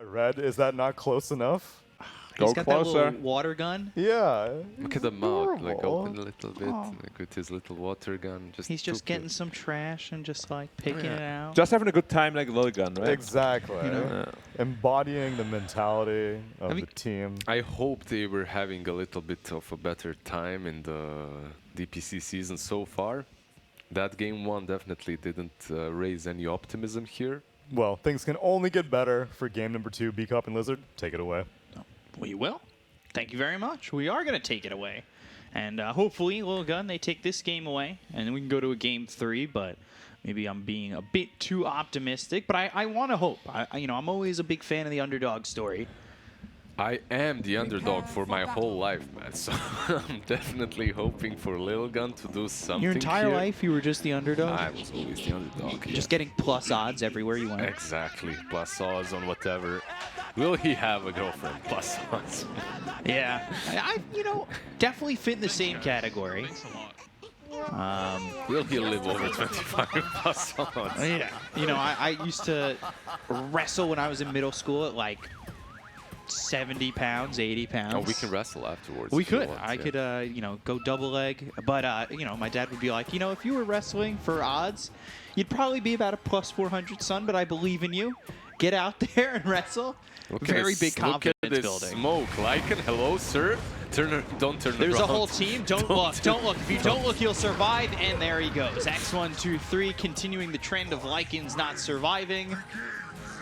Red, is that not close enough? He's Go got closer. that little water gun. Yeah. Look at the mouth, like adorable. open a little bit, like with his little water gun. He's just getting some trash and just like picking it out. Just having a good time like Lilgun, right? Exactly. know? Embodying the mentality of I mean- the team. I hope they were having a little bit of a better time in the DPC season so far. That game one definitely didn't raise any optimism here. Well, things can only get better for game number 2, B Cup and Lizard. Take it away. We will. Thank you very much. We are going to take it away. And hopefully, Lilgun, they take this game away. And then we can go to a game 3. But maybe I'm being a bit too optimistic. But I want to hope. I'm always a big fan of the underdog story. I am the underdog for my whole life, man. So I'm definitely hoping for Lilgun to do something. Your entire here. life, you were just the underdog? I was always the underdog. Just getting plus odds everywhere you went. Exactly. Plus odds on whatever. Will he have a girlfriend? Plus odds. Yeah. I definitely fit in the same category. Will he live over 25 plus odds? Yeah. I used to wrestle when I was in middle school at like 70 pounds, 80 pounds. Oh, we can wrestle afterwards. We if you could. want, I yeah. could, go double leg. But, my dad would be like, if you were wrestling for odds, you'd probably be about a plus 400, son, but I believe in you. Get out there and wrestle. Very big confidence look at this building. Smoke, Lycan, hello, sir. Don't turn There's around. a whole team. Don't look. Don't look. If you don't look, you'll survive. And there he goes. X1, 2, 3, continuing the trend of Lycans not surviving.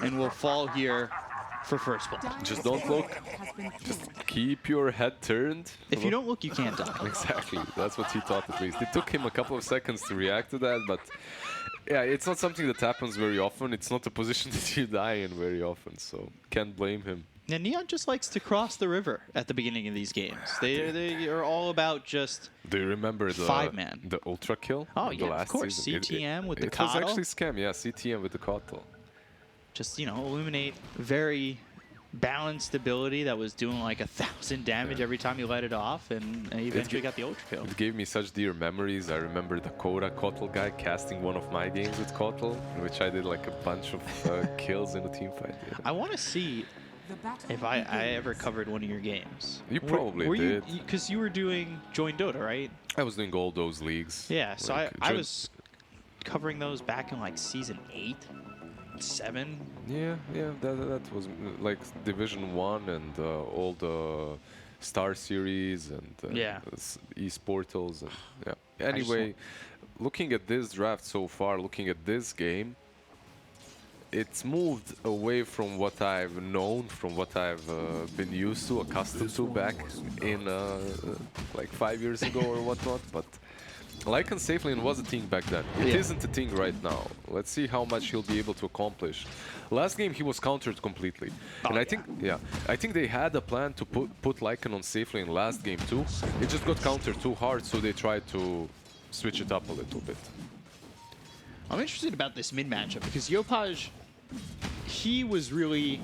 And will fall here for first blood. Just don't look. Just keep your head turned. If you don't look, you can't die. Exactly. That's what he thought at least. It took him a couple of seconds to react to that, but yeah, it's not something that happens very often. It's not a position that you die in very often, so can't blame him. And Neon just likes to cross the river at the beginning of these games. They are all about just Do you remember the 5-man. the ultra kill? Oh, in yeah, the of last course. season? CTM with the It was Coddle. actually scam, yeah, CTM with the Coddle. just illuminate very balanced ability that was doing like 1,000 damage every time you let it off, and eventually got the ultra kill. It gave me such dear memories. I remember the Koda Coddle guy casting one of my games with Coddle, in which I did like a bunch of kills in a team fight. Yeah. I want to see if I ever covered one of your games. You probably were did. Because you were doing Join Dota, right? I was doing all those leagues. Yeah, so Like, I was covering those back in like season 8, 7. Yeah, that was like Division 1 and all the Star Series and Yeah. Esports and yeah. Anyway, looking at this draft so far, looking at this game, it's moved away from what I've known, from what I've been used to, accustomed to back in like 5 years ago or whatnot. But Lycan Safeline was a thing back then. It isn't a thing right now. Let's see how much he'll be able to accomplish. Last game he was countered completely, and I think they had a plan to put Lycan on Safeline last game too. It just got countered too hard, so they tried to switch it up a little bit. I'm interested about this mid matchup because Yopaj, he was really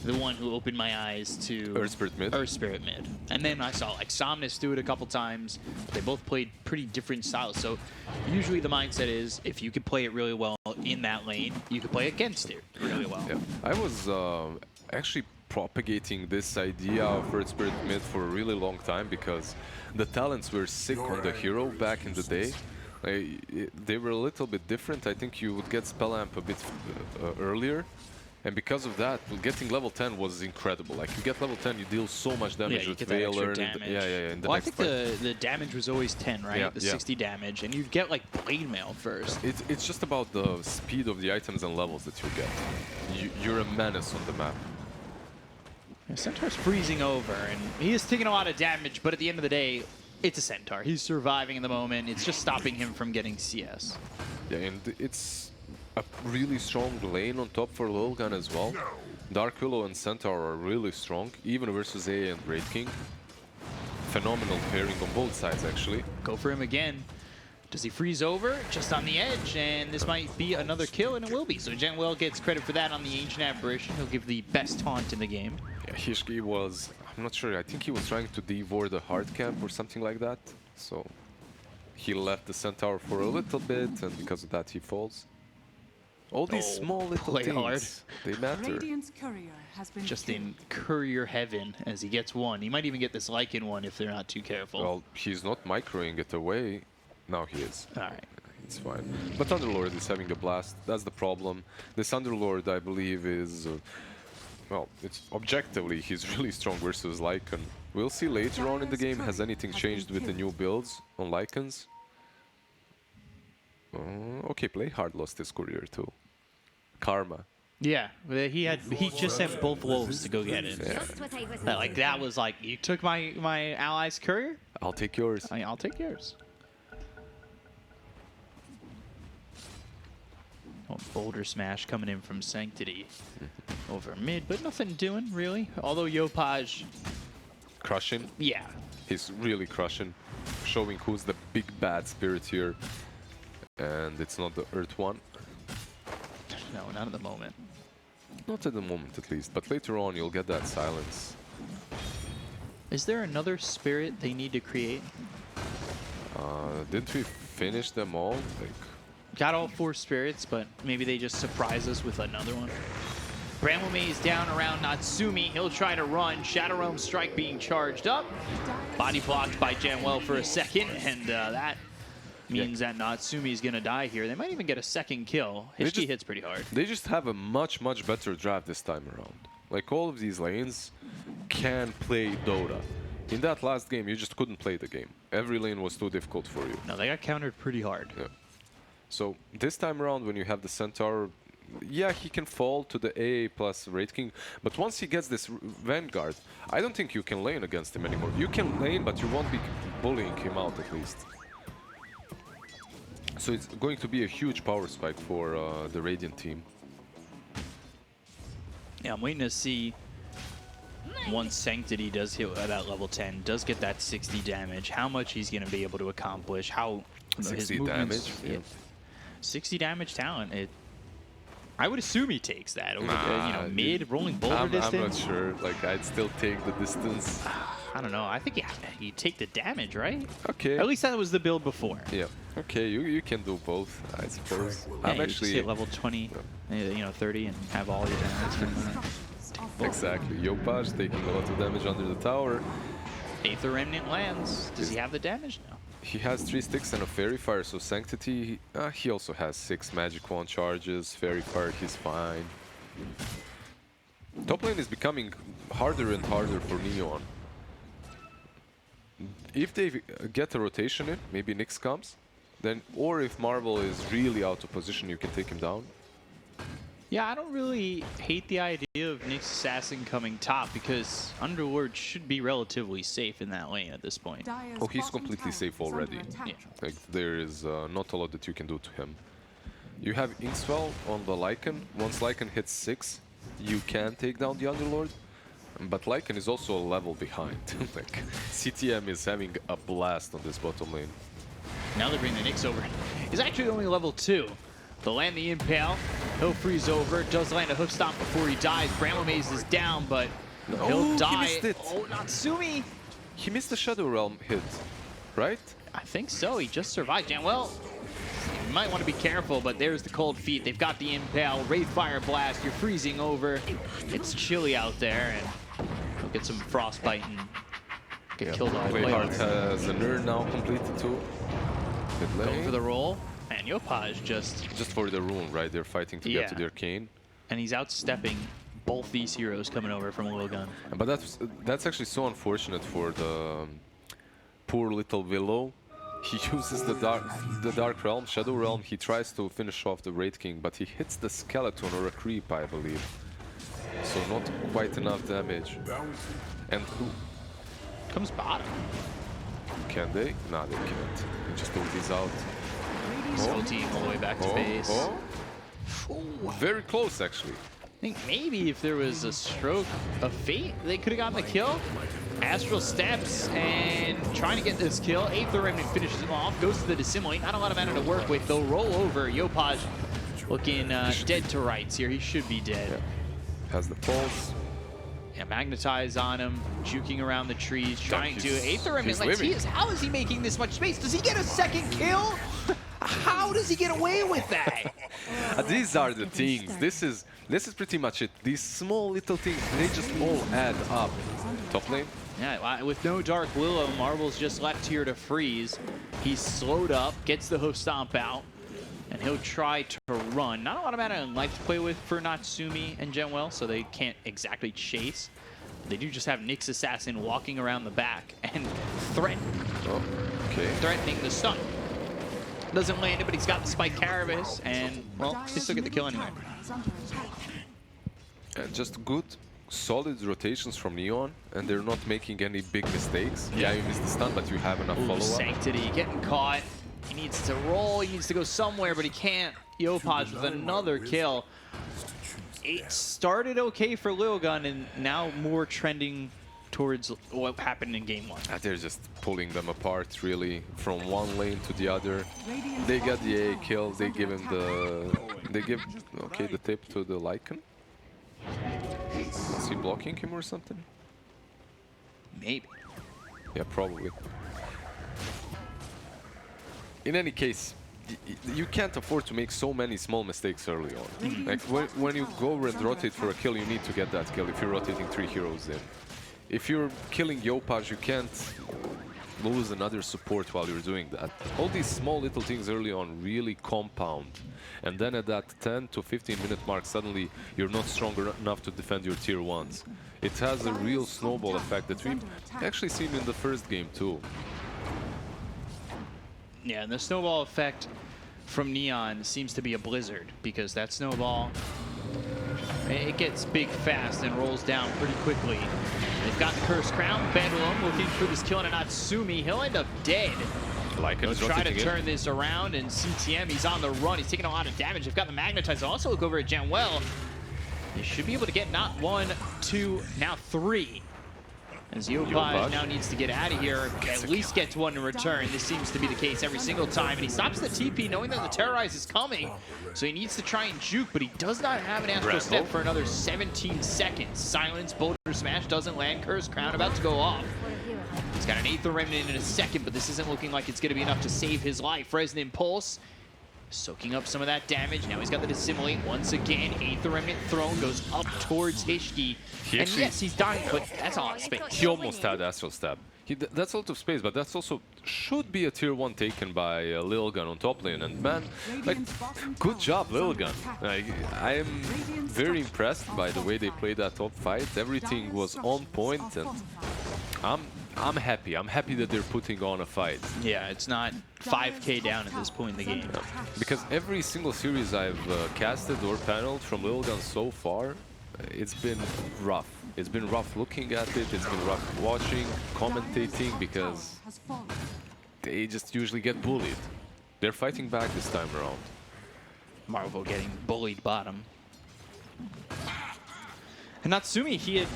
the one who opened my eyes to Earth Spirit mid. Earth Spirit mid. And then I saw like Somnus do it a couple times. They both played pretty different styles. So usually the mindset is if you could play it really well in that lane, you could play against it really well. Yeah. I was actually propagating this idea of Earth Spirit mid for a really long time because the talents were sick on the hero back in the day. They were a little bit different. I think you would get Spell Amp a bit earlier. And because of that, getting level 10 was incredible. Like, you get level 10, you deal so much damage with Veiler. In the well, I next think fight. the damage was always 10, right? Yeah, the 60 damage. And you'd get, like, Blade Mail first. It's just about the speed of the items and levels that you get. You're a menace on the map. Yeah, Centaur's freezing over, and he is taking a lot of damage, but at the end of the day, it's a Centaur. He's surviving in the moment. It's just stopping him from getting CS. Yeah, and it's a really strong lane on top for Lilgun as well. Dark Willow and Centaur are really strong, even versus A and Wraith King. Phenomenal pairing on both sides, actually. Go for him again. Does he freeze over? Just on the edge, and this might be another kill, and it will be. So Genwell gets credit for that on the Ancient Apparition. He'll give the best taunt in the game. Yeah, Hishki was, I'm not sure, I think he was trying to devour the hard camp or something like that. So he left the Centaur for a little bit, and because of that he falls. All these small little play things, hard. they matter. Radiant's courier has been Just killed. in courier heaven as he gets one. He might even get this Lycan one if they're not too careful. Well, he's not microing it away. Now he is. All right. It's fine. But Underlord is having a blast. That's the problem. This Underlord, I believe, is... well, it's objectively, he's really strong versus Lycan. We'll see later on in the game, has anything changed with the new builds on Lycans? Okay, Play Hard lost his courier too. Karma. Yeah, he just sent both wolves to go get it. Yeah. Like that was like, you took my ally's courier? I'll take yours. I'll take yours. Oh, Boulder Smash coming in from Sanctity over mid, but nothing doing really. Although Yopaj, Crushing. yeah. He's really crushing. Showing who's the big bad spirit here. And it's not the Earth one. No, not at the moment. Not at the moment at least, but later on you'll get that silence. Is there another spirit they need to create? Didn't we finish them all? Like, Got all 4 spirits, but maybe they just surprise us with another one. Bramble Maze down around Natsumi. He'll try to run. Shadow Realm Strike being charged up. Body blocked by Janwell for a second, and that means that Natsumi's going to die here. They might even get a second kill. Hishki hits pretty hard. they just have a much, much better draft this time around. Like, all of these lanes can play Dota. In that last game, you just couldn't play the game. Every lane was too difficult for you. No, they got countered pretty hard. Yeah. So this time around, when you have the Centaur, yeah, he can fall to the AA plus Wraith King, but once he gets this Vanguard, I don't think you can lane against him anymore. You can lane, but you won't be bullying him out at least. So it's going to be a huge power spike for the Radiant team. Yeah, I'm waiting to see once Sanctity does hit that level 10, does get that 60 damage, how much he's going to be able to accomplish, how 60 his movements, damage? Yeah. 60 damage talent. I would assume he takes that over Nah, mid rolling boulder I'm not distance. sure. Like, I'd still take the distance. I don't know. I think you take the damage, right? Okay. At least that was the build before. Yeah. Okay, you can do both, I suppose. Yeah, I'm you just actually hit level 20, 30, and have all your damage. exactly. Yopaj taking a lot of damage under the tower. Aether Remnant lands. Does he have the damage? No. He has 3 sticks and a Fairy Fire, so Sanctity, he also has 6 Magic Wand charges. Fairy Fire, he's fine. Top lane is becoming harder and harder for Neon. If they get a rotation in, maybe Nyx comes, then, or if Marvel is really out of position, you can take him down. Yeah, I don't really hate the idea of Nyx Assassin coming top because Underlord should be relatively safe in that lane at this point. Oh, he's completely safe already. Yeah. Like, there is not a lot that you can do to him. You have Inkswell on the Lycan. Once Lycan hits 6, you can take down the Underlord. But Lycan is also a level behind. Like, CTM is having a blast on this bottom lane. Now they bring the Nyx over. He's actually only level 2. They'll land the Impale. He'll freeze over. Does land a hoof stomp before he dies. Bramble Maze is down, but he'll die. He missed it. Oh, Natsumi! He missed the Shadow Realm hit, right? I think so. He just survived. And well, you might want to be careful, but there's the cold feet. They've got the Impale. Wraith Fire Blast. You're freezing over. It's chilly out there, and he'll get some frostbite and get killed off. Playhard has a Nerd now completed too. Going for the roll. And Yopaj just for the rune, right? They're fighting to get to Yeah. the arcane. and he's outstepping both these heroes coming over from Lilgun. But that's actually so unfortunate for the poor little Willow. He uses the Dark Realm, Shadow Realm. He tries to finish off the Wraith King, but he hits the skeleton or a creep, I believe. So not quite enough damage. And who? Comes bottom. Can they? No, they can't. They just took these out. Slow team all the way back to base. Very close, actually. I think maybe if there was a stroke of fate, they could have gotten the kill. Astral steps and trying to get this kill. Aether Remnant finishes him off, goes to the Dissimulate. Not a lot of mana to work with. They'll roll over. Yopaj looking dead to rights here. He should be dead. Yeah. Has the pulse. Yeah, magnetize on him, juking around the trees, trying to. Aether Remnant, he's like, living. how is he making this much space? Does he get a second kill? How does he get away with that? These are the things. This is pretty much it. These small little things, they just all add up. Top lane. Yeah, with no Dark Willow, Marvel's just left here to freeze. He's slowed up, gets the hoof stomp out, and he'll try to run. Not a lot of mana and life to play with for Natsumi and Genwell, so they can't exactly chase. They do just have Nyx Assassin walking around the back and threatening the stun. Doesn't land it, but he's got the Spike Carapace, and, well, they still get the kill anyway. Just good, solid rotations from Neon, and they're not making any big mistakes. Yeah, you missed the stun, but you have enough follow-up. Sanctity getting caught. He needs to roll, he needs to go somewhere, but he can't. Yopaj with another kill. It started okay for Lilgun, and now more trending towards what happened in game 1. They're just pulling them apart, really, from one lane to the other. They got the A kill. They give him the... They give, okay, the tip to the Lycan. Is he blocking him or something? Maybe. Yeah, probably. In any case, you can't afford to make so many small mistakes early on. Like, when you go and rotate for a kill, you need to get that kill if you're rotating 3 heroes in. If you're killing Yopaj, you can't lose another support while you're doing that. All these small little things early on really compound. And then at that 10 to 15 minute mark, suddenly you're not strong enough to defend your tier 1s. It has a real snowball effect that we've actually seen in the first game too. Yeah, and the snowball effect from Neon seems to be a blizzard, because that snowball, it gets big fast and rolls down pretty quickly. They've got the Cursed Crown. Bedlam looking for this kill on Natsumi. He'll end up dead. They'll try to turn this around, and CTM, he's on the run. He's taking a lot of damage. They've got the Magnetize. Also look over at Genwell. They should be able to get not 1, 2, now 3. As Yopaj now needs to get out of here, at least gets 1 in return. This seems to be the case every single time. And he stops the TP knowing that the Terrorize is coming. So he needs to try and juke, but he does not have an Astral Step for another 17 seconds. Silence, Boulder Smash doesn't land. Cursed Crown about to go off. He's got an Aether Remnant in a second, but this isn't looking like it's going to be enough to save his life. Resonant Pulse soaking up some of that damage. Now he's got the Dissimulate once again. Aether Remnant thrown goes up towards Hishki. And yes, he's dying, but that's a lot of space. He almost had Astral Stab. That's a lot of space, but that's also should be a tier 1 taken by Lilgun on top lane. And man, like, good job, Lilgun. Like, I am very impressed by the way they played that top fight. Everything was on point, and I'm happy. I'm happy that they're putting on a fight. Yeah, it's not 5k down at this point in the game. Yeah. Because every single series I've casted or paneled from Lilgun so far, it's been rough. It's been rough looking at it. It's been rough watching, commentating, because they just usually get bullied. They're fighting back this time around. Marvel getting bullied bottom. And Natsumi, he had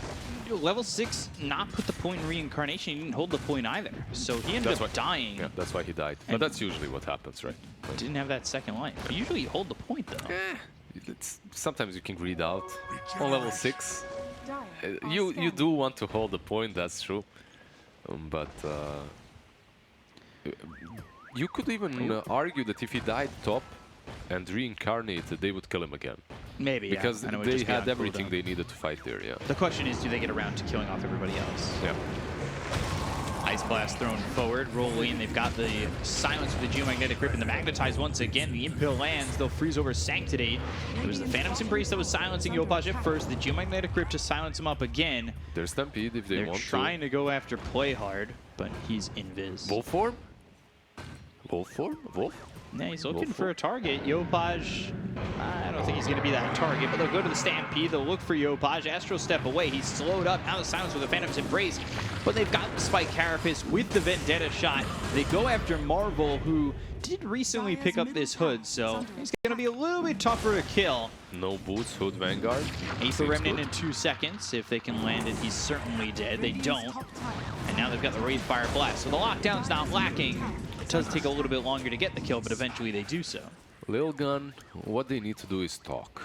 level 6 not put the point in reincarnation. He didn't hold the point either. So he ended up dying. Yeah, that's why he died. But that's usually what happens, right? Didn't have that second life. But usually you hold the point, though. Sometimes you can read out. On level 6, you do want to hold the point, that's true. But you could even argue that if he died top and reincarnated, they would kill him again. Maybe, because yeah. they had everything they needed to fight there, yeah. The question is, do they get around to killing off everybody else? Yeah. Ice Blast thrown forward, rolling. They've got the Silence with the Geomagnetic Grip and the Magnetize once again. The Impale lands. They'll freeze over Sanctity. It was the Phantom's Embrace that was silencing Yopaj at first. The Geomagnetic Grip to silence him up again. There's Stampede if they want to. They're trying to go after Play Hard, but he's invis. Wolf form? Wolf form? Wolf? Yeah, he's looking for a target. Yopaj, I don't think he's going to be that target, but they'll go to the Stampede. They'll look for Yopaj. Astral Step away. He's slowed up. Now the Silence with the Phantom's Embrace. But they've got the Spike Carapace with the Vendetta shot. They go after Marvel, who did recently pick up this Hood, so he's going to be a little bit tougher to kill. No boots, Hood, Vanguard. Aether Remnant in 2 seconds. If they can land it, he's certainly dead. They don't. And now they've got the Wraithfire Blast. So the lockdown's not lacking. It does take a little bit longer to get the kill, but eventually they do so. Lilgun, what they need to do is talk.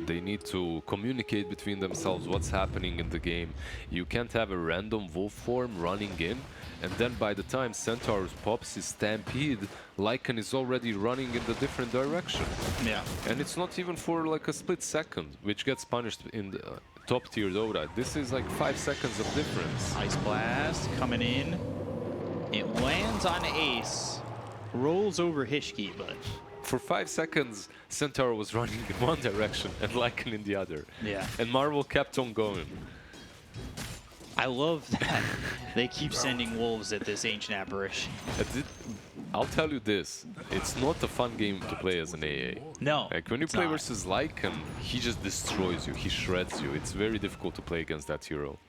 They need to communicate between themselves what's happening in the game. You can't have a random wolf form running in, and then by the time Centaur pops his Stampede, Lycan is already running in the different direction. Yeah. And it's not even for like a split second, which gets punished in the top tier Dota. This is like 5 seconds of difference. Ice Blast coming in. It lands on Ace. Rolls over Hishki, but... For 5 seconds, Centaur was running in one direction and Lycan in the other. Yeah. And Marvel kept on going. I love that they keep sending wolves at this ancient apparition. I'll tell you this, it's not a fun game to play as an AA. No, Like when you it's play not. versus Lycan, he just destroys you, he shreds you. It's very difficult to play against that hero.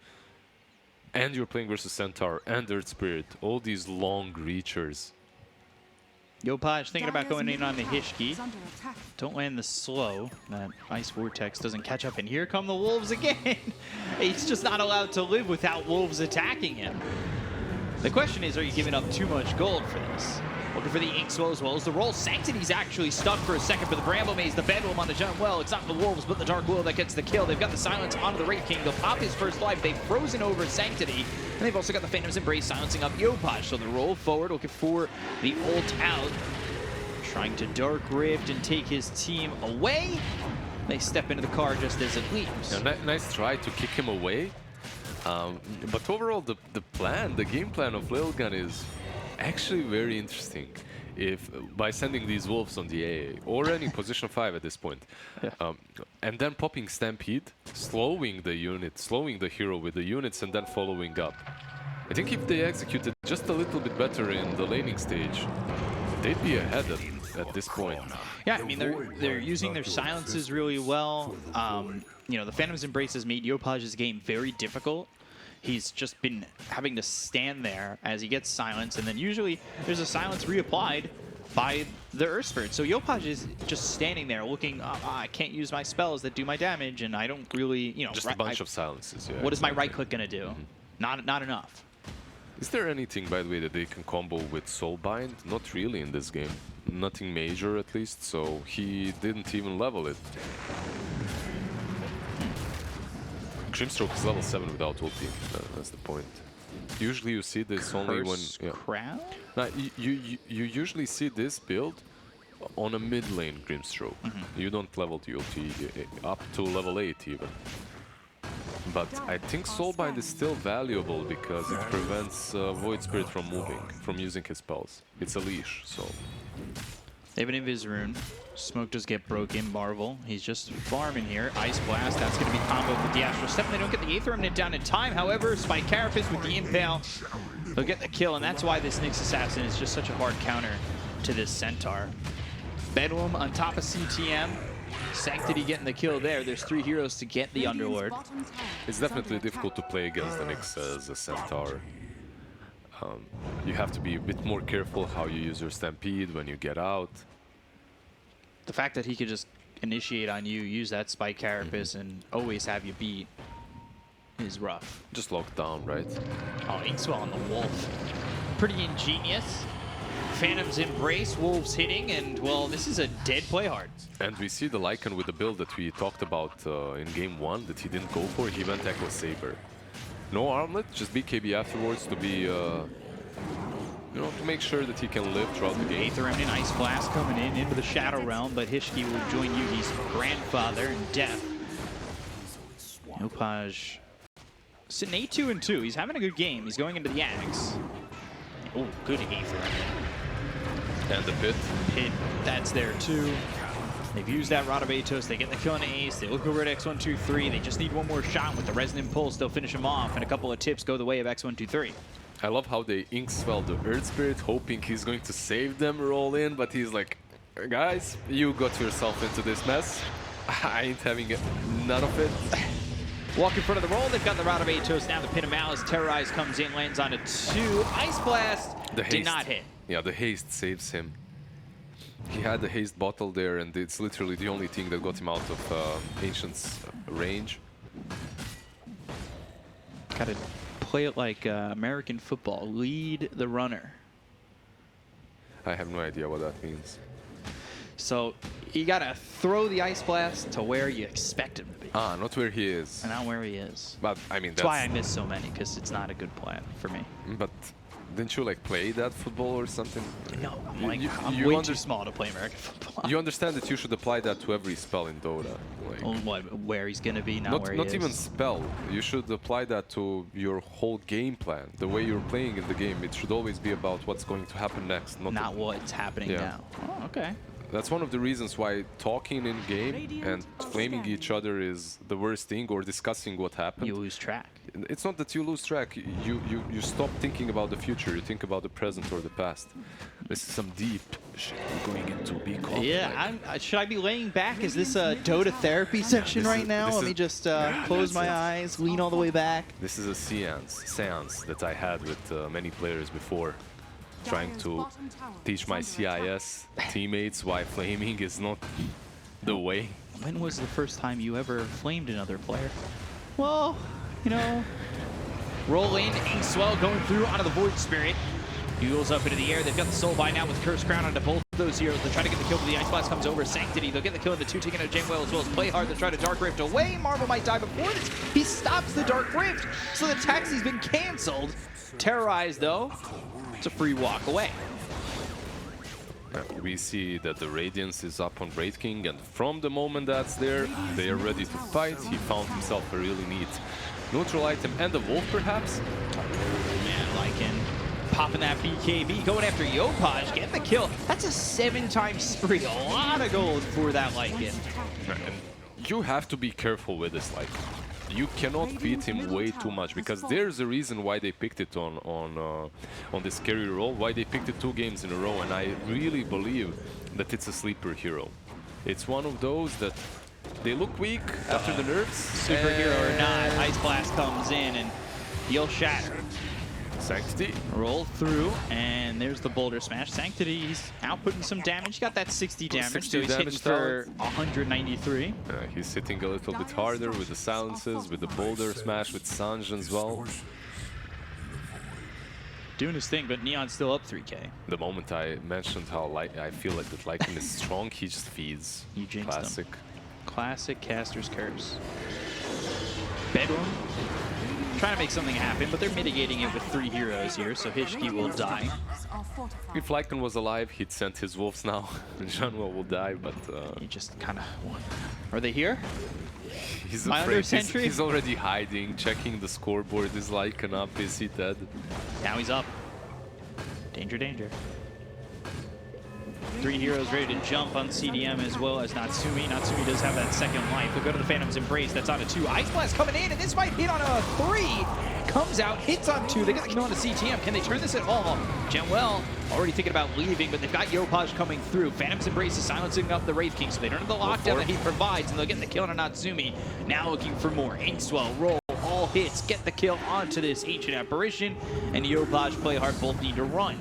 And you're playing versus Centaur and Earth Spirit, all these long reachers. Yopaj thinking about going in on the Hishki. Don't land the slow. That Ice Vortex doesn't catch up, and here come the wolves again. He's just not allowed to live without wolves attacking him. The question is, are you giving up too much gold for this? Looking for the Ink Swell as well as the roll. Sanctity's actually stuck for a second for the Bramble Maze. The Bedlam on the jump. Well, it's not the Wolves, but the Dark Will that gets the kill. They've got the Silence onto the Wraith King. They'll pop his first life. They've frozen over Sanctity. And they've also got the Phantom's Embrace silencing up Yopaj. So the roll forward, looking for the ult out. Trying to Dark Rift and take his team away. They step into the car just as it leaves. Yeah, nice try to kick him away. But overall, the game plan of Lilgun is actually very interesting. If by sending these wolves on the AA or any position 5 at this point, and then popping Stampede, slowing the unit, slowing the hero with the units, and then following up. I think if they executed just a little bit better in the laning stage, they'd be ahead at this point. Yeah, I mean, they're using their silences really well. You know, the Phantom's Embrace has made Yopaj's game very difficult. He's just been having to stand there as he gets silence, and then usually there's a silence reapplied by the Earth Spirit. So Yopaj is just standing there looking, I can't use my spells that do my damage, and I don't really, you know... Just a bunch of silences, yeah. What is my right click going to do? Not enough. Is there anything, by the way, that they can combo with Soulbind? Not really in this game. Nothing major, at least, so he didn't even level it. Grimstroke is level 7 without ulti. That's the point. Usually you see this only when... Yeah. Crown? Now, you usually see this build on a mid lane Grimstroke. You don't level the ulti up to level 8 even. But I think Soulbind is still valuable because it prevents Void Spirit from moving, from using his spells. It's a leash, so... They have an Invis Rune. Smoke does get broken. Marvel, he's just farming here. Ice Blast, that's going to be comboed with the Astral Step. They don't get the Aether Remnant down in time. However, Spike Carapace with the Impale, they'll get the kill, and that's why this Nyx Assassin is just such a hard counter to this Centaur. Bedlam on top of CTM. Sanctity getting the kill there. There's 3 heroes to get the Underlord. It's definitely difficult to play against the Nyx as a Centaur. You have to be a bit more careful how you use your Stampede when you get out. The fact that he could just initiate on you, use that Spike Carapace, and always have you beat is rough. Just locked down, right? Oh, Inkswell on the Wolf. Pretty ingenious. Phantom's Embrace, Wolves hitting, and, well, this is a dead play hard. And we see the Lycan with the build that we talked about in game 1 that he didn't go for. He went Echo Saber. No armlet, just BKB afterwards to be, you know, to make sure that he can live throughout the game. Aether Remnant, Ice Blast coming in into the Shadow Realm, but Hishki will join Yugi's grandfather in death. Yopaj sitting 8-2-2. He's having a good game. He's going into the Axe. Oh, good Aether Remnant. And the pit. Pit, that's there too. They've used that Rod of Atos. They get the kill on Ace. They look over at X123. They just need one more shot with the Resonant Pulse. They'll finish him off, and a couple of tips go the way of X123. I love how they Inkswell the Earth Spirit, hoping he's going to save them, roll in, but he's like, guys, you got yourself into this mess. I ain't having none of it. Walk in front of the roll. They've got the Rod of Atos. Now the Pin of Malice. Terrorize comes in, lands on a 2. Ice Blast did not hit. Yeah, the haste saves him. He had the haste bottle there, and it's literally the only thing that got him out of Ancient's range. Gotta play it like American football. Lead the runner. I have no idea what that means. So You gotta throw the Ice Blast to where you expect him to be. Ah, not where he is. And not where he is. But I mean, That's why I miss so many, because it's not a good plan for me. But didn't you like play that football or something? No, I'm You- like, you- I'm you way under- too small to play American football. You understand that you should apply that to every spell in Dota. Like, Oh, what, where he's gonna be, not where he not is. even spell. You should apply that to your whole game plan. The way you're playing in the game, it should always be about what's going to happen next, Not what's happening Yeah. now. Oh, okay. That's one of the reasons why talking in game and flaming each other is the worst thing, or discussing what happened. You lose track. It's not that you lose track. You stop thinking about the future. You think about the present or the past. This is some deep shit we're going into. Be calm. Yeah, should I be laying back? Is this a Dota therapy session This right is- now? this Let is- me just close my eyes, lean all the way back. This is a seance that I had with many players before, trying to teach my CIS teammates why flaming is not the way. When was the first time you ever flamed another player? Well, you know, roll in, Swell going through onto the Void Spirit. He goes up into the air. They've got the Soul Bind now with Curse Crown onto both of those heroes. They're trying to get the kill, but the Ice Blast comes over. Sanctity, they'll get the kill into 2, taking out Jamewell as well as Play Hard. They're trying to Dark Rift away. Marvel might die before this. He stops the Dark Rift, so the taxi's been canceled. Terrorized, though. It's a free walk away. We see that the Radiance is up on Wraith King, and from the moment that's there, they are ready to fight. He found himself a really neat neutral item and a Wolf, perhaps. Man, Lycan popping that BKB, going after Yopaj, getting the kill. That's a 7-time spree. A lot of gold for that Lycan. And you have to be careful with this, like, you cannot beat him way too much, because there's a reason why they picked it on this carry role, why they picked it 2 games in a row, and I really believe that it's a sleeper hero. It's one of those that they look weak after the nerfs. Superhero or not, Ice Blast comes in and he'll shatter. Sanctity. Roll through, and there's the Boulder Smash. Sanctity's outputting some damage. Got that 60 damage, 60 so he's hitting damage for 193. He's hitting a little bit harder with the silences, with the boulder smash, with Sanj as well. Doing his thing, but Neon's still up 3K. The moment I mentioned how I feel like that Lycan is strong, he just feeds. You jinxed Classic. him. Classic Caster's Curse. Bedlam. Trying to make something happen, but they're mitigating it with 3 heroes here, so Hishki will die. If Lycan was alive, he'd send his wolves now. Janwell will die, but He just kind of... Are they here? he's My afraid. under sentry? He's already hiding, checking the scoreboard. Is Lycan up? Is he dead? Now he's up. Danger, danger. 3 heroes ready to jump on CDM as well as Natsumi. Natsumi does have that second life. We'll go to the Phantom's Embrace. That's on a 2. Ice Blast coming in, and this might hit on a 3. Comes out, hits on 2. They get the kill on the CTM. Can they turn this at all? Genwell already thinking about leaving, but they've got Yopaj coming through. Phantom's Embrace is silencing up the Wraith King, so they don't have the lockdown that he provides, and they'll get the kill on Natsumi. Now looking for more. Ainswell, roll, all hits, get the kill onto this Ancient Apparition, and Yopaj, Play Hard both need to run.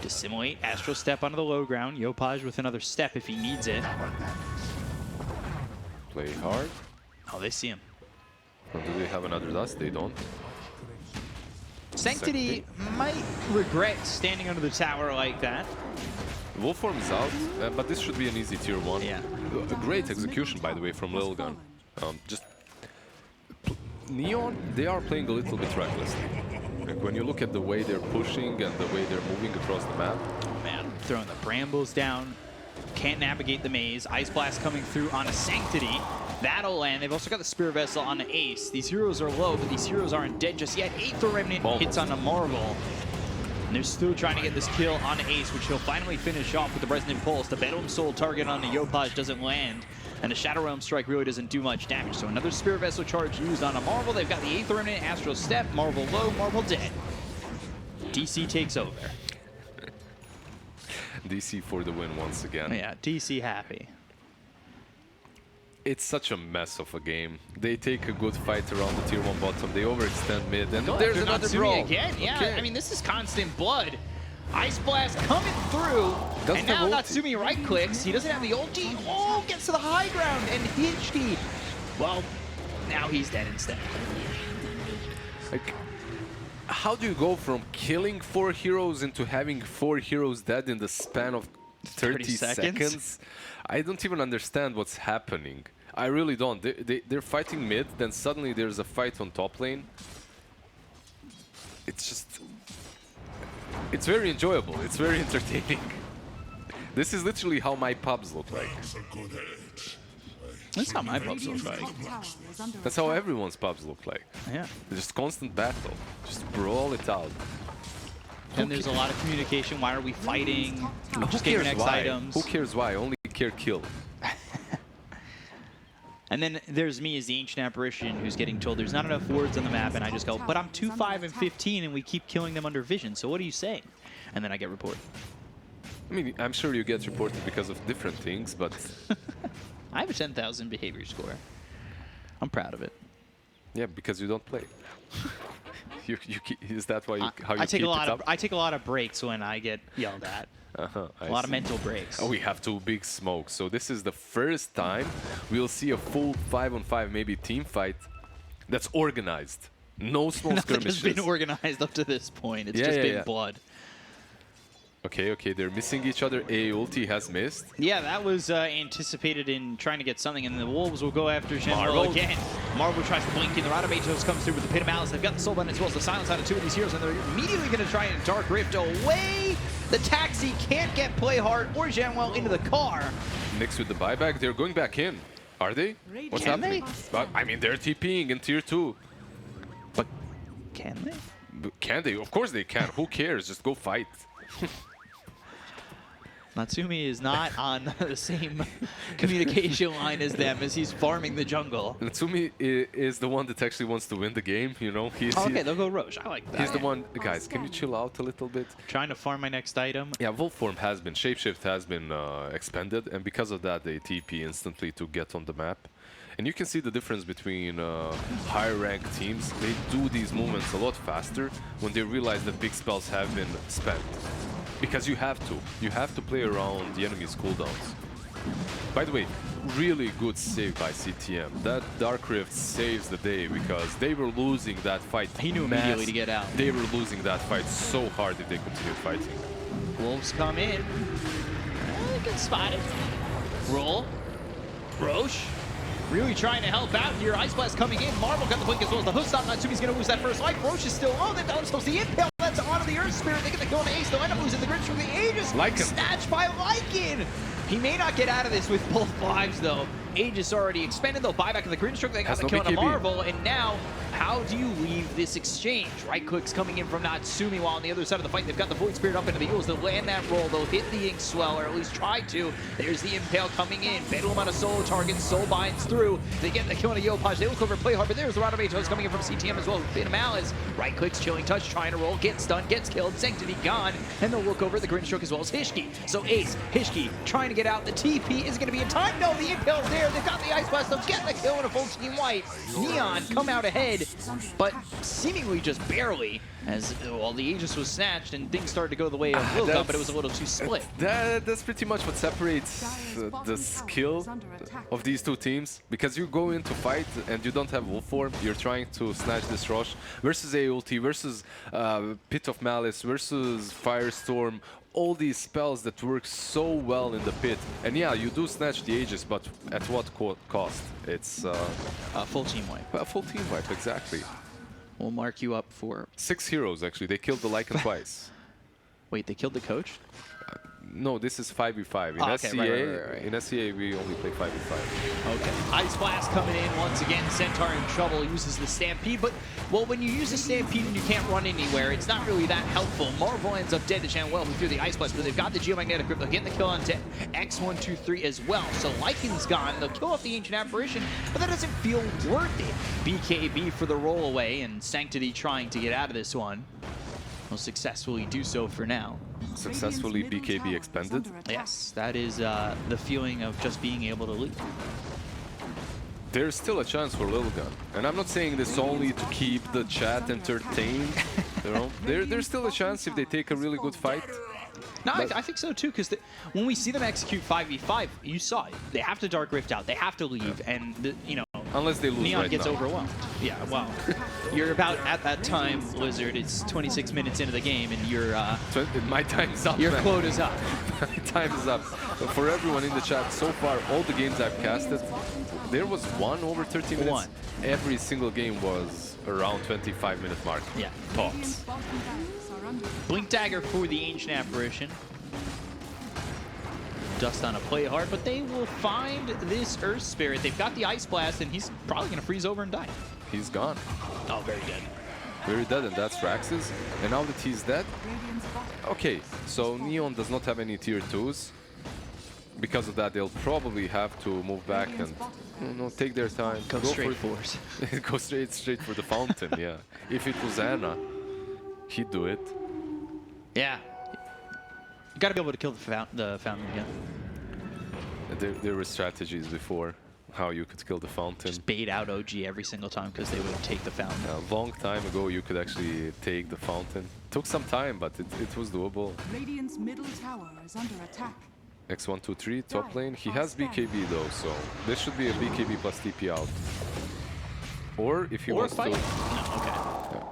Dissimulate, Astral Step onto the low ground. Yopaj with another step if he needs it. Play hard. Oh, they see him. Or do they have another dust? They don't. Sanctity might regret standing under the tower like that. Wolf form is out, but this should be an easy tier 1. Yeah. A great execution, by the way, from Lilgun. Just Neon, they are playing a little bit recklessly. Like when you look at the way they're pushing and the way they're moving across the map. Oh, man, throwing the brambles down. Can't navigate the maze. Ice Blast coming through on a Sanctity. That'll land. They've also got the Spear Vessel on the Ace. These heroes are low, but these heroes aren't dead just yet. Aether Remnant hits on a Marvel. And they're still trying to get this kill on the Ace, which he'll finally finish off with the Resonant Pulse. The Bedlam Soul target on the Yopaj doesn't land. And the Shadow Realm Strike really doesn't do much damage. So another Spirit Vessel charge used on a Marvel. They've got the Aether Remnant, Astral Step, Marvel low, Marvel dead. DC takes over. DC for the win once again. Yeah, DC happy. It's such a mess of a game. They take a good fight around the tier 1 bottom, they overextend mid, and there's another Natsumi brawl. again. Yeah, Okay. I mean, this is constant blood. Ice Blast coming through, Doesn't and now have ulti. Natsumi right-clicks. He doesn't have the ulti. Oh, gets to the high ground, and Hitchki. Well, now he's dead instead. Like, how do you go from killing 4 heroes into having 4 heroes dead in the span of 30 seconds? I don't even understand what's happening. I really don't. They're fighting mid, then suddenly there's a fight on top lane. It's just... It's very enjoyable. It's very entertaining. This is literally how my pubs look like. That's how my pubs look like. That's how everyone's pubs look like. Yeah. Just constant battle. Just brawl it out. And there's a lot of communication. Why are we fighting? Who Just get your cares next why? items. Who cares why? Only care kill. And then there's me as the Ancient Apparition who's getting told there's not enough wards on the map, and I just go, but I'm 2, 5, and 15, and we keep killing them under vision, so what do you say? And then I get reported. I mean, I'm sure you get reported because of different things, but... I have a 10,000 behavior score. I'm proud of it. Yeah, because you don't play. Is that why you, how you I take keep a lot it of up? I take a lot of breaks when I get yelled at. A lot of mental breaks. Oh, we have 2 big smokes. So this is the first time we'll see a full 5-on-5, maybe team fight that's organized. No small Nothing skirmishes. has been organized up to this point. It's just been blood. Okay, they're missing each other. A ulti has missed. Yeah, that was anticipated in trying to get something, and the Wolves will go after General Marvel. again. Marvel tries to blink in. The Radabatos comes through with the Pit of Malice. They've got the Soulbond as well as the silence out of 2 of these heroes, and they're immediately going to try and Dark Rift away. The Taxi can't get Playhard or Janwell into the car. Nyx with the buyback. They're going back in. Are they? What's Can happening? But, I mean, they're TPing in tier 2. But can they? Can they? Of course they can. Who cares? Just go fight. Natsumi is not on the same communication line as them as he's farming the jungle. Natsumi is the one that actually wants to win the game, you know? Okay, they'll go Roche. I like that. He's the one... Guys, can you chill out a little bit? Trying to farm my next item. Yeah, Wolf form has been... Shapeshift has been expanded, and because of that, they TP instantly to get on the map. And you can see the difference between higher ranked teams. They do these movements a lot faster when they realize that big spells have been spent. Because you have to. You have to play around the enemy's cooldowns. By the way, really good save by CTM. That Dark Rift saves the day because they were losing that fight. He knew immediately to get out. They were losing that fight so hard if they continued fighting. Wolves come in. Good spotted. Roll. Roche. Really trying to help out here. Ice Blast coming in. Marvel got the blink as well as the hook stop. Natsumi's going to lose that first life. Roche is still low. They've done themselves the impale. That's onto the Earth Spirit. They get the kill on the Ace. They'll end up losing the Grinch from the Aegis. Lycan. Snatched by Lycan. He may not get out of this with both lives, though. Aegis already expended. They'll buy back in the Grinch stroke. They got the kill on a Marvel. And now, how do you leave this exchange? Right clicks coming in from Natsumi, while on the other side of the fight, they've got the Void Spirit up into the Eagles. They'll land that roll. They'll hit the Ink Swell, or at least try to. There's the Impale coming in. Bedlam on a solo target. Soul binds through. They get the kill on a Yopaj. They look over Playhard, but there's the Radabatos coming in from CTM as well. Bit of Malice. Right clicks, Chilling Touch, trying to roll. Gets stunned, gets killed. Sanctity gone. And they'll look over the Grinch stroke as well as Hishki. So Ace, Hishki trying to get out. The TP is going to be in time. No, the Impale's there. They've got the Ice Blast. They'll get the kill in a full team wipe. Neon come out ahead, but seemingly just barely, as well, the Aegis was snatched and things started to go the way of Lilgun, but it was a little too split. That's pretty much what separates the skill of these 2 teams, because you go into fight and you don't have Wolf form, you're trying to snatch this Roche versus a ulti, versus Pit of Malice, versus Firestorm, all these spells that work so well in the pit. And yeah, you do snatch the Aegis, but at what cost? It's a full team wipe. A full team wipe, exactly. We'll mark you up for... 6 heroes, actually. They killed the Lycan twice. Wait, they killed the coach? No, this is 5v5. In SCA, in SCA, we only play 5v5. Okay. Ice Blast coming in once again. Centaur in trouble, uses the Stampede, but, well, when you use the Stampede and you can't run anywhere, it's not really that helpful. Marvel ends up dead to Janwell, who threw the Ice Blast, but they've got the Geomagnetic Grip. They'll get the kill on X123 as well. So Lycan's gone. They'll kill off the Ancient Apparition, but that doesn't feel worth it. BKB for the roll away, and Sanctity trying to get out of this one. Will successfully do so for now. Successfully BKB expended? Yes, that is the feeling of just being able to leave. There's still a chance for Lilgun. And I'm not saying this only to keep the chat entertained. You know, there's still a chance if they take a really good fight. No, I think so too, because when we see them execute 5v5, you saw it. They have to Dark Rift out, they have to leave, and you know, Unless they lose Neon right gets now. overwhelmed. Yeah, well, you're about at that time, Blizzard. It's 26 minutes into the game, and My time's up. your man. quota's up. My time is up. For everyone in the chat, so far, all the games I've casted, there was one over 30 minutes. One. Every single game was around 25-minute mark. Yeah. Tops. Blink Dagger for the Ancient Apparition. Dust on a play hard, but they will find this Earth Spirit. They've got the Ice Blast, and he's probably going to freeze over and die. He's gone. Oh, very dead. Very dead, and that's Rax's. And now that he's dead, okay, so Neon does not have any tier 2s. Because of that, they'll probably have to move back and take their time. Go straight for force. Go straight for the fountain, yeah. If it was Anna, he'd do it. Yeah. You got to be able to kill the fountain again. There were strategies before how you could kill the fountain. Just bait out OG every single time because they would take the fountain. A long time ago, you could actually take the fountain. Took some time, but it was doable. Radiant's middle tower is under attack. X123 top lane. He has BKB though, so this should be a BKB plus TP out. Or if he wants fight? to, No, okay. yeah,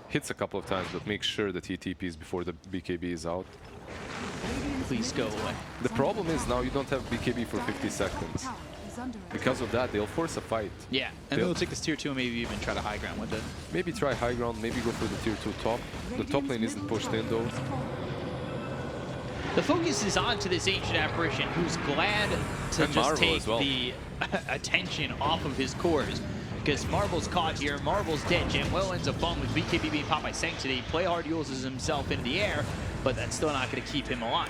hits a couple of times, but make sure that he TPs before the BKB is out. Please go away. The problem is now you don't have BKB for 50 seconds. Because of that, they'll force a fight. Yeah, and they'll take this tier 2 and maybe even try to high ground with it. Maybe try high ground, maybe go for the tier 2 top. The top lane isn't pushed in though. The focus is on to this Ancient Apparition, who's glad to And just Marvel take as well. the attention off of his cores. Because Marvel's caught here, Marvel's dead. Jamwell ends up falling with BKB being popped by Sanctity. Playhard uses himself in the air, but that's still not going to keep him alive.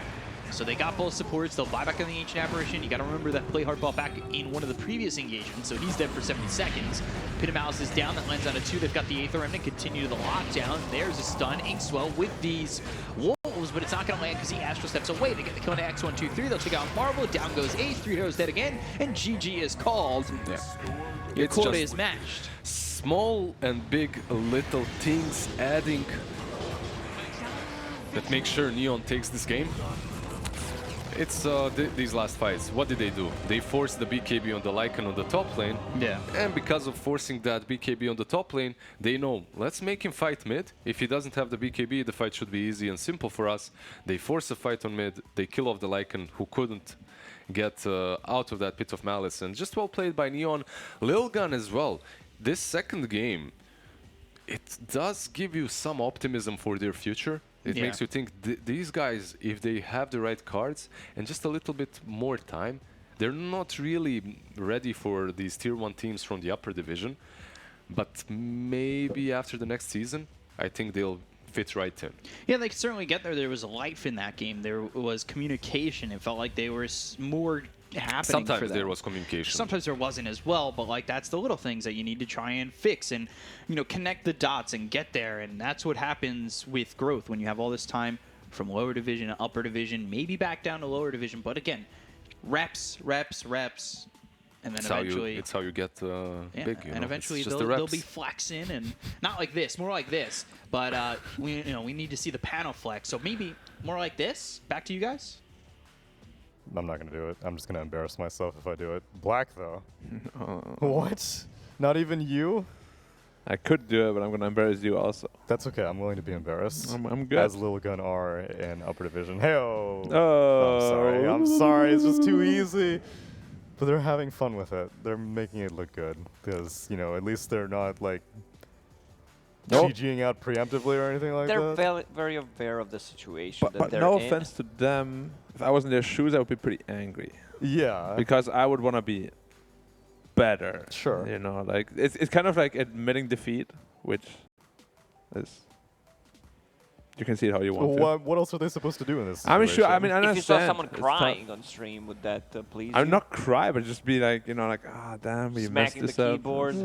So they got both supports. They'll buy back on the Ancient Apparition. You got to remember that Playhard bought back in one of the previous engagements, so he's dead for 70 seconds. Pit of Malice is down. That lands on a 2. They've got the Aether Remnant. Continue the lockdown. There's a stun. Inkswell with these wolves, but it's not going to land because he Astral steps away. They get the kill into X123. They'll take out Marvel. Down goes Ace. 3 heroes dead again, and GG is called. Yeah. Your It's quota just is matched. small and big little things adding that make sure Neon takes this game. It's these last fights. What did they do? They forced the BKB on the Lycan on the top lane. Yeah. And because of forcing that BKB on the top lane, they know, let's make him fight mid. If he doesn't have the BKB, the fight should be easy and simple for us. They force a fight on mid. They kill off the Lycan who couldn't get out of that Pit of Malice. And just well played by Neon. Lilgun as well. This second game, it does give you some optimism for their future. It makes you think these guys, if they have the right cards and just a little bit more time, they're not really ready for these tier 1 teams from the upper division. But maybe after the next season, I think they'll fit right in. Yeah, they could certainly get there. There was life in that game. There was communication. It felt like they were more happening Sometimes for them. there was communication. Sometimes there wasn't as well, but like that's the little things that you need to try and fix and connect the dots and get there. And that's what happens with growth when you have all this time from lower division to upper division, maybe back down to lower division. But again, reps, and then eventually it's how you get big. And eventually it's just they'll be flexing and not like this, more like this. But we need to see the panel flex. So maybe more like this. Back to you guys. I'm not going to do it. I'm just going to embarrass myself if I do it. Black, though. What? Not even you? I could do it, but I'm going to embarrass you also. That's okay. I'm willing to be embarrassed. I'm good. As Lilgun are in upper division. Hey-oh. Oh. I'm sorry. I'm sorry. It's just too easy. But they're having fun with it. They're making it look good. Because, at least they're not, like, GGing out preemptively or anything like that. They're very aware of the situation that But they're no in. offense to them. If I was in their shoes, I would be pretty angry. Yeah. Because I would want to be better. Sure. Like it's kind of like admitting defeat, which is you can see it how you want to. What else are they supposed to do in this I mean, sure. I situation? mean, I understand. If you saw someone It's crying tough. on stream, would that please I'm you? not cry, but just be like, ah, damn, we messed Smacking this the up. keyboard.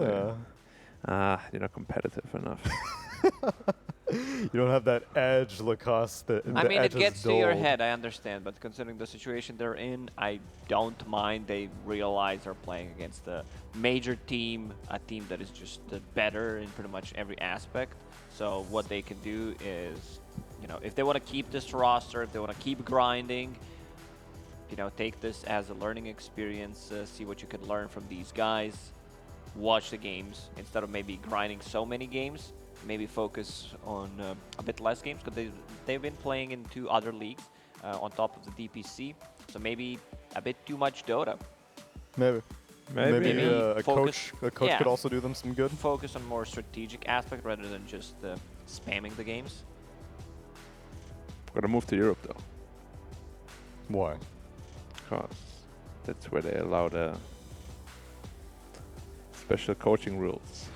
Yeah. You're not competitive enough. You don't have that edge, Lacoste. I mean, it gets to your head, I understand, but considering the situation they're in, I don't mind. They realize they're playing against a major team, a team that is just better in pretty much every aspect. So what they can do is, if they want to keep this roster, if they want to keep grinding, take this as a learning experience, see what you can learn from these guys. watch the games instead of maybe grinding so many games. Maybe focus on a bit less games because they've been playing in 2 other leagues on top of the DPC. So maybe a bit too much Dota. Maybe a focus, coach could also do them some good. Focus on more strategic aspect rather than just spamming the games. Gotta move to Europe though. Why? Because that's where they allow the special coaching rules.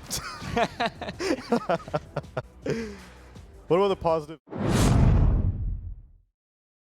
What about the positive?